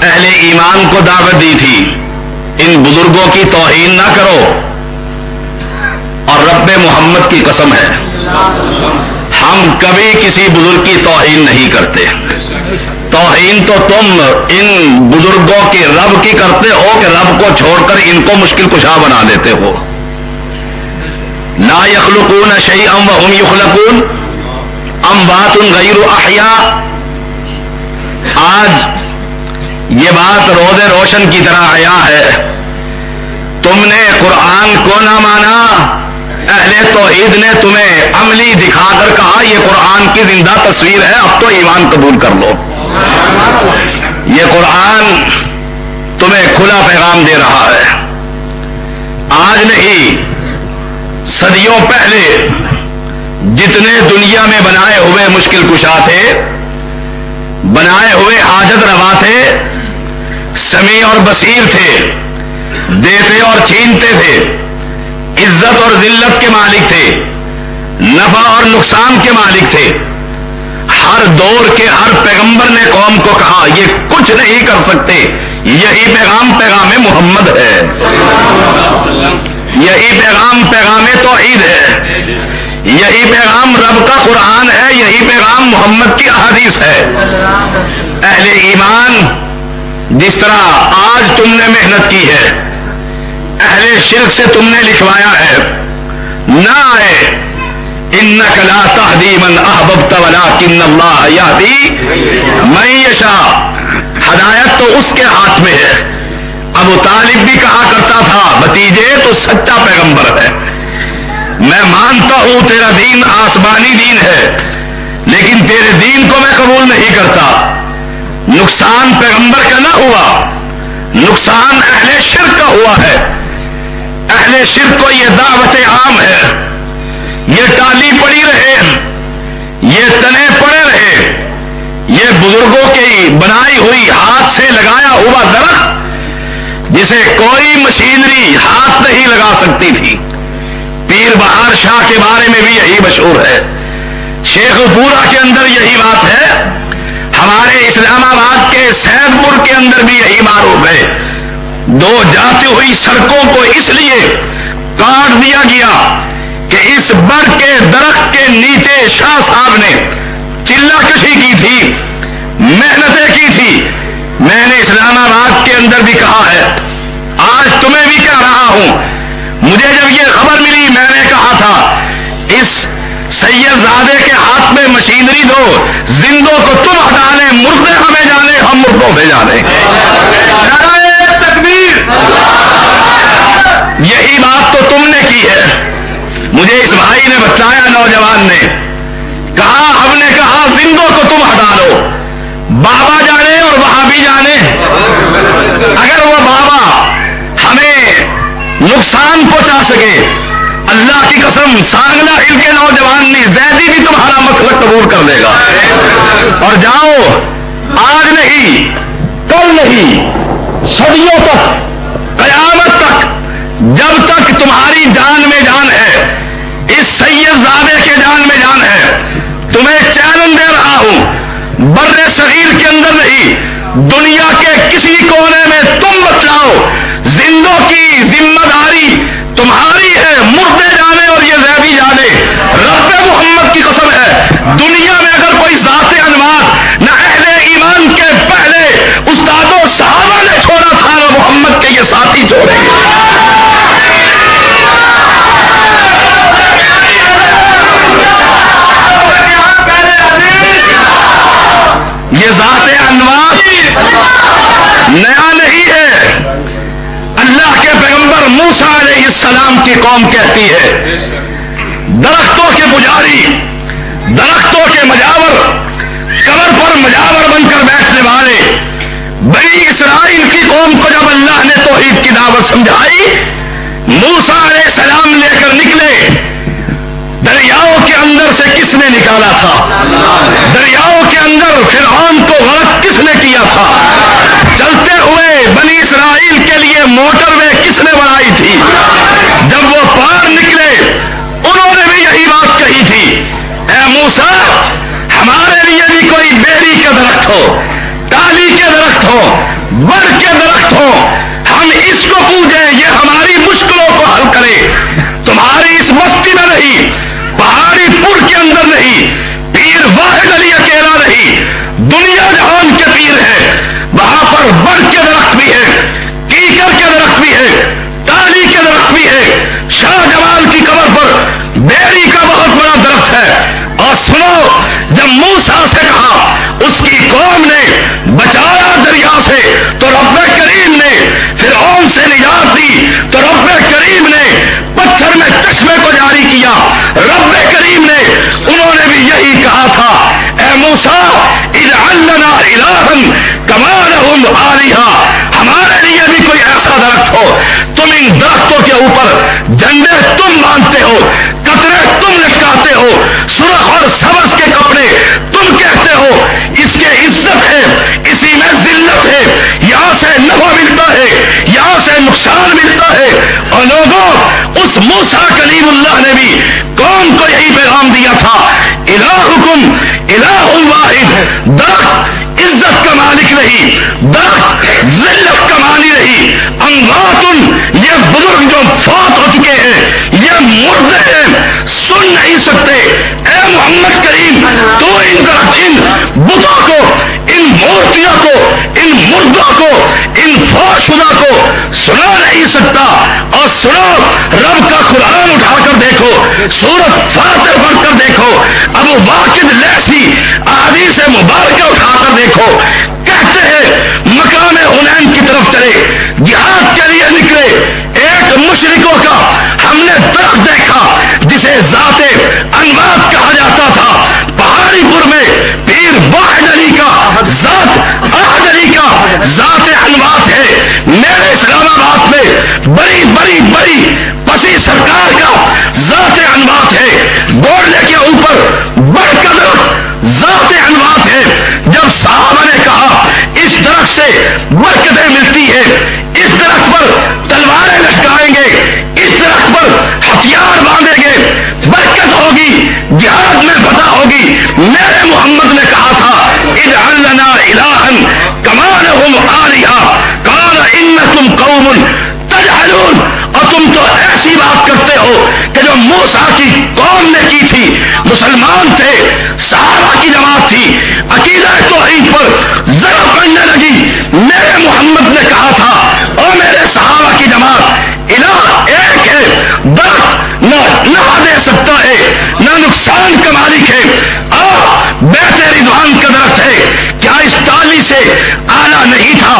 اہل ایمان کو دعوت دی تھی ان بزرگوں کی توہین نہ کرو، اور رب محمد کی قسم ہے ہم کبھی کسی بزرگ کی توہین نہیں کرتے۔ توہین تو تم ان بزرگوں کے رب کی کرتے ہو کہ رب کو چھوڑ کر ان کو مشکل کشا بنا دیتے ہو۔ لا یخلقون شیئا وهم یخلقون اموات غیر احیاء۔ آج یہ بات روز روشن کی طرح آیا ہے، تم نے قرآن کو نہ مانا، اہل توحید نے تمہیں عملی دکھا کر کہا یہ قرآن کی زندہ تصویر ہے، اب تو ایمان قبول کر لو۔ یہ قرآن تمہیں کھلا پیغام دے رہا ہے۔ آج نہیں، صدیوں پہلے جتنے دنیا میں بنائے ہوئے مشکل کشا تھے، بنائے ہوئے حاجت روا تھے، سمیع اور بصیر تھے، دیتے اور چھینتے تھے، عزت اور ذلت کے مالک تھے، نفع اور نقصان کے مالک تھے، ہر دور کے ہر پیغمبر نے قوم کو کہا یہ کچھ نہیں کر سکتے، یہی پیغام محمد ہے، یہی پیغام توحید ہے، یہی پیغام رب کا قرآن ہے، یہی پیغام محمد کی احادیث ہے۔ اہل ایمان، جس طرح آج تم نے محنت کی ہے، اہل شرک سے تم نے لکھوایا ہے، نہ آئے انک لا تہدی من احببت ولکن اللہ یہدی من یشاء، ہدایت تو اس کے ہاتھ میں ہے۔ ابو طالب بھی کہا کرتا تھا بھتیجے تو سچا پیغمبر ہے، میں مانتا ہوں تیرا دین آسمانی دین ہے، لیکن تیرے دین کو میں قبول نہیں کرتا۔ نقصان پیغمبر کا نہ ہوا، نقصان اہل شرک کا ہوا ہے۔ اہل شرک کو یہ دعوت عام ہے، یہ ٹالی پڑی رہے، یہ تنے پڑے رہے، یہ بزرگوں کی بنائی ہوئی ہاتھ سے لگایا ہوا درخت جسے کوئی مشینری ہاتھ نہیں لگا سکتی تھی۔ پیر بہار شاہ کے بارے میں بھی یہی مشہور ہے، شیخ پورہ کے اندر یہی بات ہے، ہمارے اسلام آباد کے سید پور کے اندر بھی یہی معروف ہے۔ دو جاتی ہوئی سڑکوں کو اس لیے کاٹ دیا گیا کہ اس بر کے درخت کے نیچے شاہ صاحب نے چلہ کشی کی تھی، محنتیں کی تھی۔ میں نے اسلام آباد کے اندر بھی کہا ہے، آج تمہیں بھی کہہ رہا ہوں، مجھے جب یہ خبر ملی میں نے کہا تھا اس سید زادے کے ہاتھ میں مشینری دو، زندوں کو تم ہٹا لیں، مردے ہمیں جانے، ہم مردوں سے جانے۔ نعرہ تکبیر! یہی بات تو تم نے کی ہے۔ مجھے اس بھائی نے بتایا، نوجوان نے کہا، ہم نے کہا زندوں کو تم ہٹا لو، بابا جانے اور وہابی جانے، اگر وہ بابا ہمیں نقصان پہنچا سکے، اللہ کی قسم سانگلہ ہل کے نوجوان نے زیدی بھی تمہارا مسلک قبول کر لے گا۔ اور جاؤ، آج نہیں، کل نہیں، صدیوں تک، قیامت تک، جب تک تمہاری جان میں جان ہے، اس سید زادے کے جان میں جان ہے، تمہیں چیلنج دے رہا ہوں، بر صغیر کے اندر نہیں، دنیا کے کسی کونے میں تم بتلاؤ، زندوں کی ذمہ داری تمہاری ہے، مردے جانے اور یہ زیدی جانے۔ رب محمد کی قسم ہے، دنیا میں اگر کوئی ذات انوار نہ اہل ایمان کے پہلے استادوں صحابہ نے چھوڑا تھا، نہ محمد کے یہ ساتھی چھوڑیں گے۔ یہ ذات انوار نیا نہیں ہے۔ اللہ کے پیغمبر موسیٰ علیہ السلام کی قوم کہتی ہے، درختوں کے پجاری، درختوں کے مجاور، قبر پر مجاور بن کر بیٹھنے والے بنی اسرائیل کی قوم کو جب اللہ نے توحید کی دعوت سمجھائی، موسیٰ علیہ السلام لے کر نکلے، دریاؤں کے اندر سے کس نے نکالا تھا؟ دریاؤں کے اندر فرعون کو غرق کس نے کیا تھا؟ چلتے ہوئے بنی اسرائیل کے لیے موٹر وے کس نے بنائی تھی؟ جب وہ پار نکلے انہوں نے بھی یہی بات کہی تھی، اے موسیٰ، ہمارے لیے بھی کوئی بیری کا درخت ہو، ٹالی کے درخت ہو، بڑھ کے درخت ہو، ہم اس کو پوجیں، یہ ہماری مشکلوں کو حل کرے. تمہاری اس بستی میں نہیں، پہاڑی پور کے اندر نہیں، پیر واحد علی اکیلا نہیں، دنیا جہان کے پیر ہیں. وہاں پر بڑھ کے درخت بھی ہے، کیکر کے درخت بھی ہے، ٹالی کے درخت بھی ہے، شاہ جمال کی قبر پر بیری کا بہت بڑا درخت ہے. اور سنو، جب موسیٰ سے کہا اس کی قوم نے بچایا دریا سے تو رب کریم نے، فرعون سے نجات دی تو رب کریم نے پتھر میں چشمے کو جاری کیا. رب کریم نے، انہوں نے بھی یہی کہا تھا، اے موسیٰ اجعل لنا الہا کما لہم آلہہ، ہمارے لیے بھی کوئی ایسا درخت ہو. تم ان درختوں کے اوپر جھنڈے تم باندھتے ہو، قطرے تم لٹکاتے ہو، سرخ اور سبز کے کپڑے تم کہتے ہو، اس کے عزت ہے، اسی میں ذلت ہے، یہاں سے نفع ملتا ہے، یہاں سے نقصان ملتا ہے. اور لوگوں، اس موسیٰ کلیم اللہ نے بھی قوم کو یہی پیغام دیا تھا، الہکم الہ واحد. درخت عزت کا مالک نہیں، درخت ذلت کا مالک نہیں. اموات، یہ بزرگ جو فوت ہو چکے ہیں، یہ مردے ہیں، سن نہیں سکتے. اے محمد کریم، تو ان درخت، ان بتوں کو، ان مورتیوں کو، ان مردوں کو، ان فوت شدہ کو سنا نہیں سکتا. اور سنو، رب کا قرآن اٹھا کر دیکھو، سورۃ فاتر پڑھ کر دیکھو، ابو واقد لیثی احادیث مبارکہ اٹھا کر دیکھو. کہتے ہیں مقام حنین کی طرف چلے، جہاد کے لیے نکلے، ایک مشرکوں کا ہم نے درخت دیکھا جسے ذات انوات کہا جاتا تھا. پہاڑی پور میں پیر واحد علی کا ذات، احد علی کا ذات انوات ہے. میرے اسلام آباد میں بڑی بڑی بڑی پسی سرکار کا ذات انوات ہے. گولڈے کے اوپر بڑھ کر ذات انوات ہے. جب صحابہ نے کہا اس درخت سے برکتیں ملتی ہے، اس درخت پر تلواریں لٹکائیں گے، اس درخت پر ہتھیار باندھیں گے، برکت ہوگی، جہاد میں فتح ہوگی. میرے محمد نے کہا تھا اجعل لنا الہا کما لہم آلہہ، قال انکم قوم تجہلون. اور تم تو ایسی بات کرتے ہو کہ جو موسیٰ کی قوم نے کی تھی. مسلمان تھے، صحابہ کی جماعت تھی، عقیدہ توحید پر ذرا پڑنے لگی. میرے محمد نے کہا تھا اور میرے صحابہ کی جماعت، الہ ایک ہے، درخت نہ نفع دے سکتا ہے نہ نقصان کا مالک ہے. بیت رضوان کا درخت ہے، کیا اس ٹالی سے اعلیٰ نہیں تھا،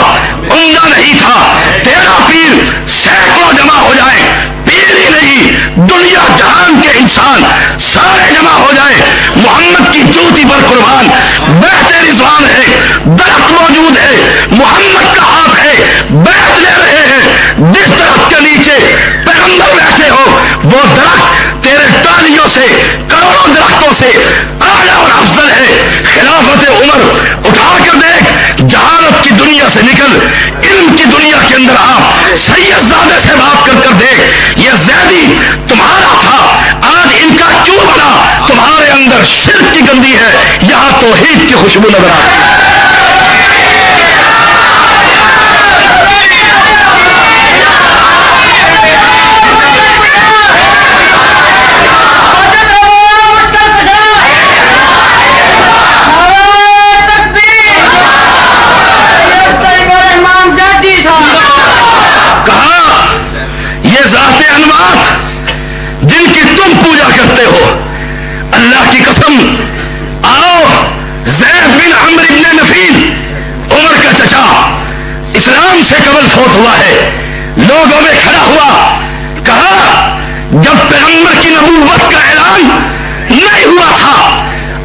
عمدہ نہیں تھا؟ تیرا پیر سینکڑوں جمع ہو جائے، پیر ہی نہیں، دنیا جہان کے انسان سارے جمع ہو جائے، محمد کی جوتی پر قربان. بیت رضوان ہے، درخت موجود ہے، محمد کا ہاتھ ہے، بیت لے رہے ہیں. جس درخت کے نیچے پیغمبر بیٹھے ہو، وہ درخت تیرے ٹالیوں سے، کروڑوں درختوں سے اعلیٰ اور افضل ہے. خلافت عمر اٹھا کر دیکھ، جہالت کی دنیا سے نکل، علم کی دنیا کے اندر آ، سید زادے سے بات کر کر دیکھ، یہ زیدی تمہارا تھا، آج ان کا کیوں بنا؟ تمہارے اندر شرک کی گندی ہے، یہاں توحید کی خوشبو نظر آتی ہے. جن کی تم پوجا کرتے ہو، اللہ کی قسم، آؤ، زید بن عمرو بن نفیل، عمر کا چچا، اسلام سے قبل فوت ہوا ہے، لوگوں میں کھڑا ہوا، کہا جب پیغمبر کی نبوت کا اعلان نہیں ہوا تھا،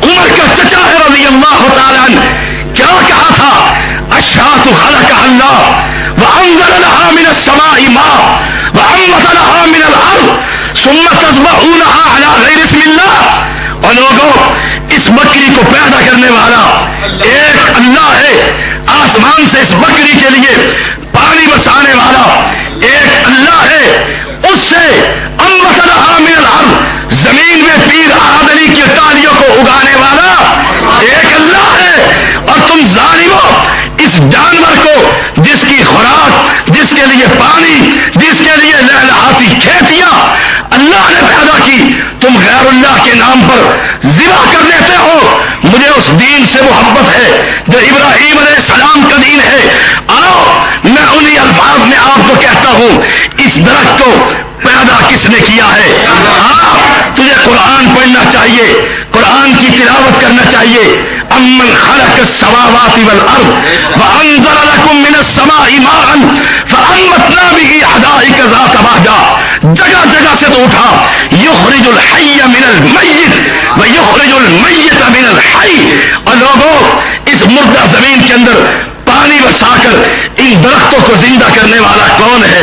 عمر کا چچا ہے رضی اللہ تعالیٰ عنہ، کیا کہا تھا؟ الشاۃ خلقها اللہ وانزل لها من السماء ماء وانبت لها من الارض ثم تذبحونها على غیر اسم اللہ. اور لوگوں، اس بکری کو پیدا کرنے والا ایک اللہ ہے، آسمان سے اس بکری کے لیے پانی برسانے والا ایک اللہ ہے، اس سے انبت لها من الارض، زمین میں پیر احد علی کی ٹالیوں کو اگانے والا ایک اللہ ہے. اور تم ظالموں، اس جانور کو سے محبت ہے جو ابراہیم علیہ السلام کا دین ہے. آؤ میں انہی الفاظ میں آپ کو کہتا ہوں اس درخت کو پیدا کس نے کیا ہے. تجھے قرآن پڑھنا چاہیے, قرآن کی تلاوت کرنا چاہیے. امن خلق السماوات والارض وانزل لكم من السماء ماء فانبتنا به حدائق ذات بهجة. جگہ جگہ سے تو اٹھا, یخرج الحی من المیت ویخرج المیت من الحی. اور لوگوں اس مردہ زمین کے اندر پانی برسا کر ان درختوں کو زندہ کرنے والا کون ہے؟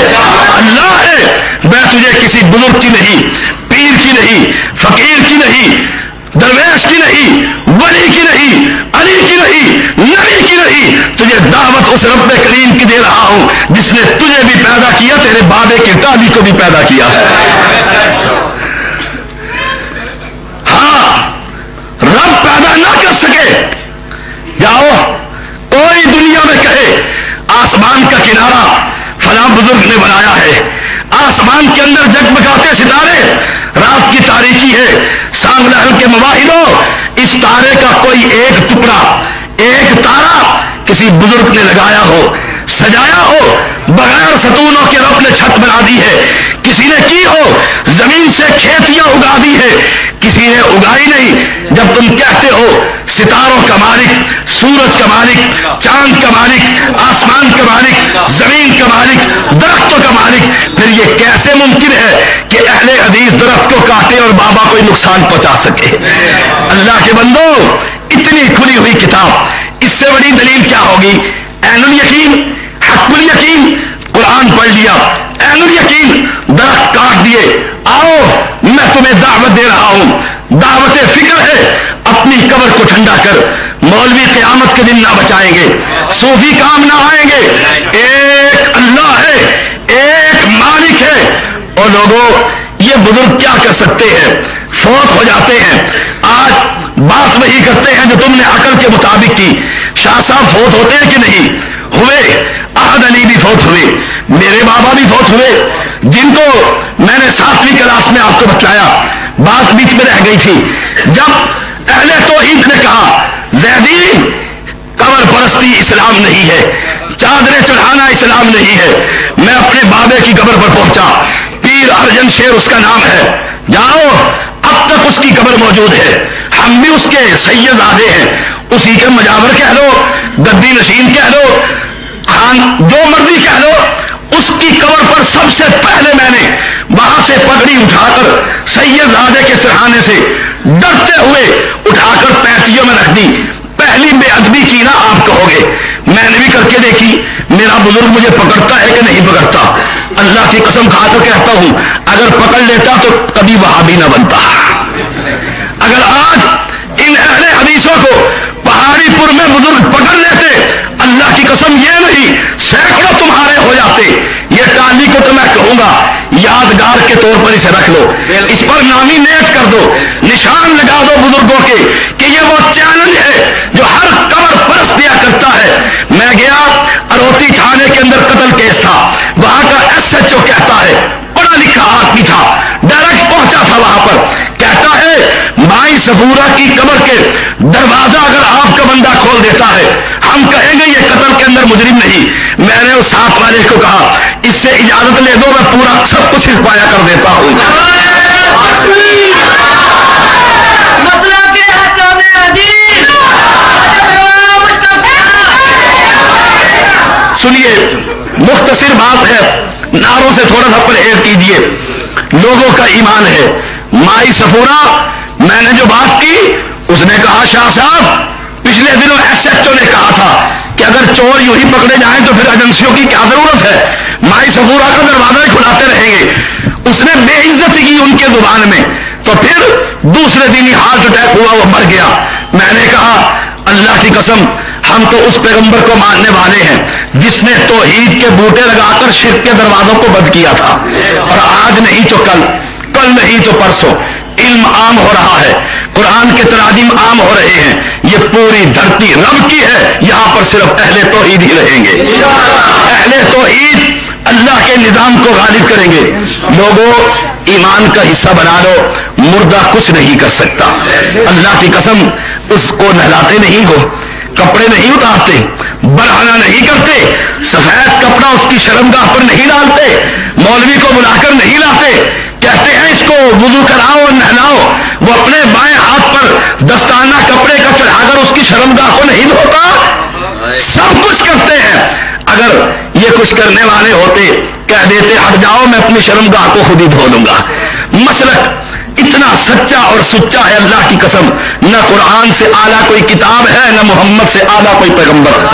اللہ ہے. میں تجھے کسی بزرگ کی نہیں, پیر کی نہیں, فقیر کی نہیں, درویش کی نہیں, ولی کی نہیں, علی کی نہیں, نبی کی نہیں, تجھے دعوت اس رب کریم کی دے رہا ہوں جس نے تجھے بھی پیدا کیا, تیرے بابے کی دادی کو بھی پیدا کیا. ہاں رب پیدا نہ کر سکے, جاؤ کوئی دنیا میں کہے آسمان کا کنارہ فلاں بزرگ نے بنایا ہے, آسمان کے اندر جگمگاتے ستارے, رات کی تاریکی ہے, سانگ لہر کے مواہدوں, اس تارے کا کوئی ایک ٹکڑا, ایک تارا کسی بزرگ نے لگایا ہو, سجایا ہو, بغیر ستونوں کے رب نے چھت بنا دی ہے, کسی نے کی ہو, زمین سے کھیتیاں اگا دی ہے, کسی نے اگائی نہیں. جب تم کہتے ہو ستاروں کا مالک, سورج کا مالک, چاند کا مالک, آسمان کا مالک, زمین کا مالک, درختوں کا مالک, پھر یہ کیسے ممکن ہے کہ اہل حدیث درخت کو کاٹے اور بابا کوئی نقصان پہنچا سکے؟ اللہ کے بندو, اتنی کھلی ہوئی کتاب, اس سے بڑی دلیل کیا ہوگی؟ عین الیقین, حق الیقین, قرآن پڑھ لیا, عین الیقین, درخت کاٹ دیے. آؤ میں تمہیں دعوت دے رہا ہوں, دعوت فکر ہے. اپنی قبر کو ٹھنڈا کر, مولوی قیامت کے دن نہ بچائیں گے, صوفی کام نہ آئیں گے. ایک اللہ ہے, ایک مالک ہے. اور لوگوں یہ بزرگ کیا کر سکتے ہیں؟ فوت ہو جاتے ہیں. آج بات وہی کرتے ہیں جو تم نے عقل کے مطابق کی. شاہ صاحب فوت ہوتے ہیں کہ نہیں ہوئے؟ احد علی بھی فوت ہوئے, میرے بابا بھی فوت ہوئے, جن کو میں نے 7ویں کلاس میں آپ کو بتلایا, بات بیچ میں رہ گئی تھی. جب اہل توحید نے کہا زیدی قبر پرستی اسلام نہیں ہے, چادریں چڑھانا اسلام نہیں ہے, میں اپنے بابے کی قبر پر پہنچا, پیر ارجن شیر اس کا نام ہے, جاؤ اب تک اس کی قبر موجود ہے, ہم بھی اس کے سیدزادے ہیں, اسی کے مجاور کہہ لو, گدی نشین کہہ لو, خان جو مرضی کہہ لو, اس کی قبر پر سب سے پہلے میں نے وہاں سے پگڑی اٹھا کر سیدزادے کے سرہانے سے ڈرتے ہوئے اٹھا کر پینتیوں میں رکھ دی. پہلی بے ادبی کی نا آپ کہو گے, میں نے بھی کر کے دیکھی, میرا بزرگ مجھے پکڑتا ہے کہ نہیں پکڑتا. اللہ کی قسم کھا کر کہتا ہوں اگر پکڑ لیتا تو کبھی وہابی نہ بنتا. اگر آج ان اہل حدیثوں کو پہاڑی پور میں بزرگ پکڑ لیتے, اللہ کی قسم یہ نہیں سینکڑوں تمہارے ہو جاتے. یہ ٹالی کو تو میں کہوں گا یادگار کے طور پر اسے رکھ لو, اس پر نامینیٹ کر دو, نشان لگا دو بزرگوں کے کہ یہ وہ چیلنج ہے جو ہر قبر پرست دیا کرتا ہے. میں گیا اروتی تھانے کے اندر قتل کیس تھا, وہاں کا SHO کہتا ہے, پڑھا لکھا آدمی تھا, ڈائریکٹ پہنچا تھا وہاں پر, کہتا ہے مائی صفورہ کی قبر کے دروازہ اگر آپ کا بندہ کھول دیتا ہے ہم کہیں گے یہ قتل کے اندر مجرم نہیں. میں نے اس ساتھ والے کو کہا اس سے اجازت لے دو, میں پورا سب کچھ حفایا کر دیتا ہوں. سنیے مختصر بات ہے, نعروں سے تھوڑا سا پرہیز کیجیے. لوگوں کا ایمان ہے. مائی صفورہ میں نے جو بات کی, اس نے کہا شاہ صاحب پچھلے دنوں SHO نے کہا تھا کہ اگر چور یوں ہی پکڑے جائیں تو پھر ایجنسیوں کی کیا ضرورت ہے, مائی صفورہ کا دروازہ ہی کھلاتے رہیں گے. اس نے بے عزتی کی ان کے زبان میں, تو پھر دوسرے دن ہی ہارٹ اٹیک ہوا, وہ مر گیا. میں نے کہا اللہ کی قسم ہم تو اس پیغمبر کو ماننے والے ہیں جس نے توحید کے بوٹے لگا کر شرک کے دروازوں کو بند کیا تھا, اور آج نہیں تو کل, کل نہیں تو پرسوں علم عام ہو رہا ہے, قرآن کے تراجم عام ہو رہے ہیں. یہ پوری دھرتی رب کی ہے, یہاں پر صرف اہل توحید ہی رہیں گے. اہل توحید اللہ کے نظام کو غالب کریں گے. لوگوں ایمان کا حصہ بنا لو, مردہ کچھ نہیں کر سکتا. اللہ کی قسم اس کو نہلاتے نہیں ہو, کپڑے نہیں اتارتے, بڑھانا نہیں کرتے, سفید کپڑا اس کی شرمگاہ پر نہیں ڈالتے, مولوی کو بلا کر نہیں لاتے, کہتے ہیں اس کو وضو کراؤ اور نہلاؤ, وہ اپنے بائیں ہاتھ پر دستانہ کپڑے کا چڑھا کر اس کی شرمگاہ کو نہیں دھوتا. سب کچھ کرتے ہیں. اگر یہ کچھ کرنے والے ہوتے کہہ دیتے ہٹ جاؤ میں اپنی شرمگاہ کو خود ہی دھو لوں گا. مسلک اتنا سچا اور سچا ہے اللہ کی قسم, نہ قرآن سے اعلیٰ کوئی کتاب ہے, نہ محمد سے اعلیٰ کوئی پیغمبر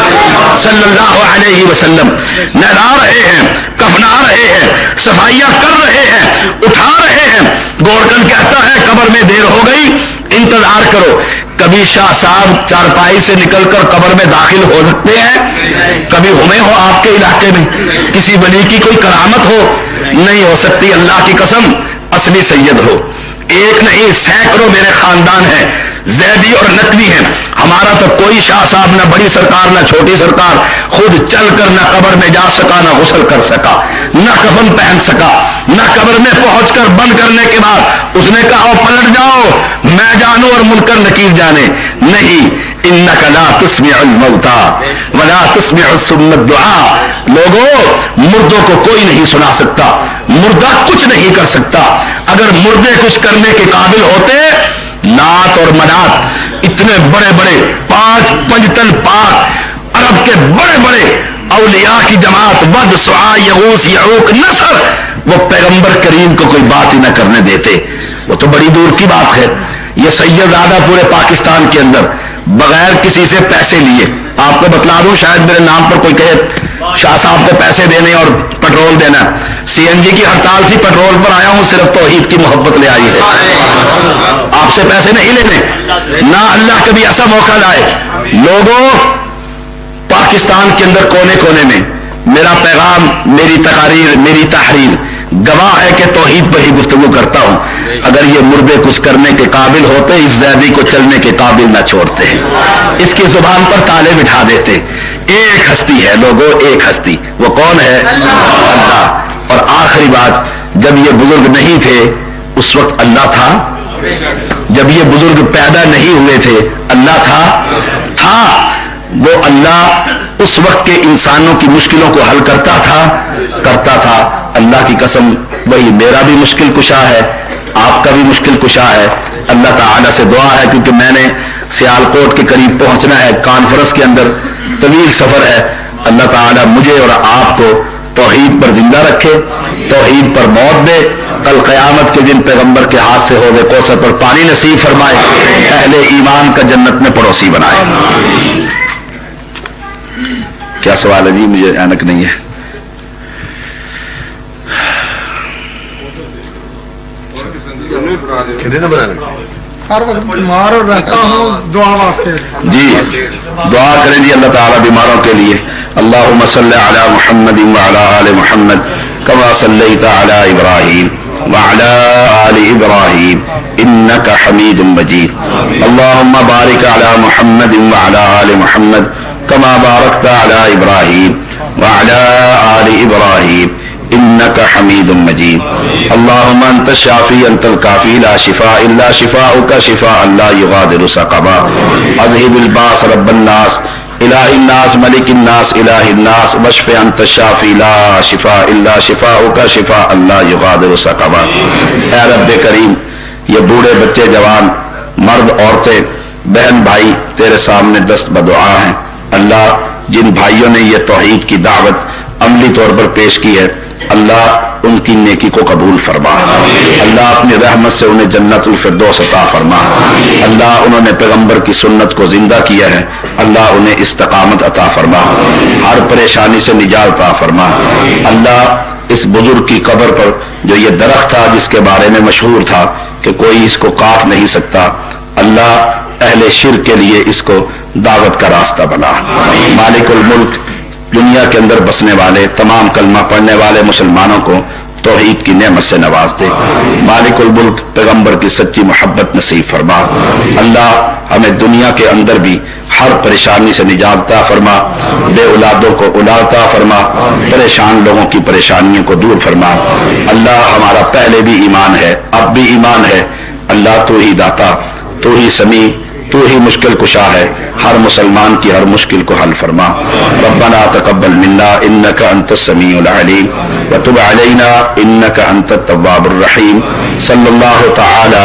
صلی اللہ علیہ وسلم. نہلا رہے ہیں, کفنا رہے ہیں, صفائیاں کر رہے ہیں, اٹھا رہے ہیں. گورکن کہتا ہے قبر میں دیر ہو گئی, انتظار کرو. کبھی شاہ صاحب چارپائی سے نکل کر قبر میں داخل ہو سکتے ہیں؟ کبھی ہوئے ہو آپ کے علاقے میں کسی ولی کی کوئی کرامت ہو؟ نہیں ہو سکتی. اللہ کی قسم اصلی سید ہو. ایک نہیں سینکڑوں میرے خاندان ہیں, زیدی اور نقوی ہیں. ہمارا تو کوئی شاہ صاحب نہ بڑی سرکار نہ چھوٹی سرکار خود چل کر نہ قبر میں جا سکا, نہ غسل کر سکا, نہ کفن پہن سکا, نہ قبر میں پہنچ کر بند کرنے کے بعد اس نے کہا پلٹ جاؤ میں جانوں اور منکر نکیر جانے. نہیں, انک لا تسمع الموتى ولا تسمع الصم الدعاء. لوگوں مردوں کو کوئی نہیں سنا سکتا, مردہ کچھ نہیں کر سکتا. اگر مردے کچھ کرنے کے قابل ہوتے, لات اور منات اتنے بڑے بڑے 5 پنجتن پاک عرب کے بڑے بڑے اولیاء کی جماعت ود سعا یغوث یعوق نصر, وہ پیغمبر کریم کو کوئی بات ہی نہ کرنے دیتے. وہ تو بڑی دور کی بات ہے. یہ سید زادہ پورے پاکستان کے اندر بغیر کسی سے پیسے لیے, آپ کو بتلا دوں شاید میرے نام پر کوئی کہے شاہ صاحب کو پیسے دینے اور پیٹرول دینا. سی این جی کی ہڑتال تھی, پیٹرول پر آیا ہوں, صرف توحید کی محبت لے آئی ہے. آپ سے پیسے نہیں لینے, نہ اللہ کبھی ایسا موقع لائے. لوگوں پاکستان کے اندر کونے کونے میں میرا پیغام, میری تقاریر, میری تحریر گواہ ہے کہ توحید پر ہی گفتگو کرتا ہوں. اگر یہ مردے کچھ کرنے کے قابل ہوتے اس زیدی کو چلنے کے قابل نہ چھوڑتے, اس کی زبان پر تالے بٹھا دیتے. ایک ہستی ہے لوگوں, ایک ہستی, وہ کون ہے؟ اللہ. اور آخری بات, جب یہ بزرگ نہیں تھے اس وقت اللہ تھا. جب یہ بزرگ پیدا نہیں ہوئے تھے اللہ تھا. وہ اللہ اس وقت کے انسانوں کی مشکلوں کو حل کرتا تھا. اللہ کی قسم وہی میرا بھی مشکل کشا ہے, آپ کا بھی مشکل کشا ہے. اللہ تعالیٰ سے دعا ہے, کیونکہ میں نے سیالکوٹ کے قریب پہنچنا ہے, کانفرنس کے اندر طویل سفر ہے. اللہ تعالیٰ مجھے اور آپ کو توحید پر زندہ رکھے, توحید پر موت دے, کل قیامت کے دن پیغمبر کے ہاتھ سے ہوگے کوثر پر پانی نصیب فرمائے, اہل ایمان کا جنت میں پڑوسی بنائے. کیا سوال ہے جی؟ مجھے اینک نہیں ہے. ہر وقت بیمار رہتا ہوں, دعا واسطے جی دعا کریں جی اللہ تعالیٰ بیماروں کے لیے. اللہم صلی علی محمد وعلی آل محمد کما صلیت علی ابراہیم وعلی آل ابراہیم انک حمید مجید. اللہم بارک علی محمد وعلی آل محمد کما بارکت علی ابراہیم وعلی آل ابراہیم انک حمید مجید. اللہم انت الشافی انت الکافی لا شفاء الا شفاؤک شفاء لا یغادر سقما. اذهب الباس رب الناس الہ الناس ملک الناس الہ الناس واشف انت الشافی لا شفاء الا شفاؤک شفاء لا یغادر سقما. اے رب کریم, یہ بوڑھے بچے جوان مرد عورتیں بہن بھائی تیرے سامنے دست بدعا ہیں. اللہ جن بھائیوں نے یہ توحید کی دعوت عملی طور پر پیش کی ہے, اللہ ان کی نیکی کو قبول فرما. اللہ اپنی رحمت سے انہیں جنت الفردوس عطا فرما. اللہ انہوں نے پیغمبر کی سنت کو زندہ کیا ہے, اللہ انہیں استقامت عطا فرما, ہر پریشانی سے نجات عطا فرما. اللہ اس بزرگ کی قبر پر جو یہ درخت تھا جس کے بارے میں مشہور تھا کہ کوئی اس کو کاٹ نہیں سکتا, اللہ اہل شرک کے لیے اس کو دعوت کا راستہ بنا. مالک الملک دنیا کے اندر بسنے والے تمام کلمہ پڑھنے والے مسلمانوں کو توحید کی نعمت سے نواز دے. مالک الملک پیغمبر کی سچی محبت نصیب فرما. اللہ ہمیں دنیا کے اندر بھی ہر پریشانی سے نجات عطا فرما. بے اولادوں کو اولاد عطا فرما. پریشان لوگوں کی پریشانیوں کو دور فرما. اللہ ہمارا پہلے بھی ایمان ہے، اب بھی ایمان ہے. اللہ تو ہی داتا، تو ہی سمیع، تو ہی مشکل کشا ہے. ہر مسلمان کی ہر مشکل کو حل فرما. ربنا تقبل منا انك انت السميع العليم وتب علينا انك انت التواب الرحيم. صلی اللہ تعالی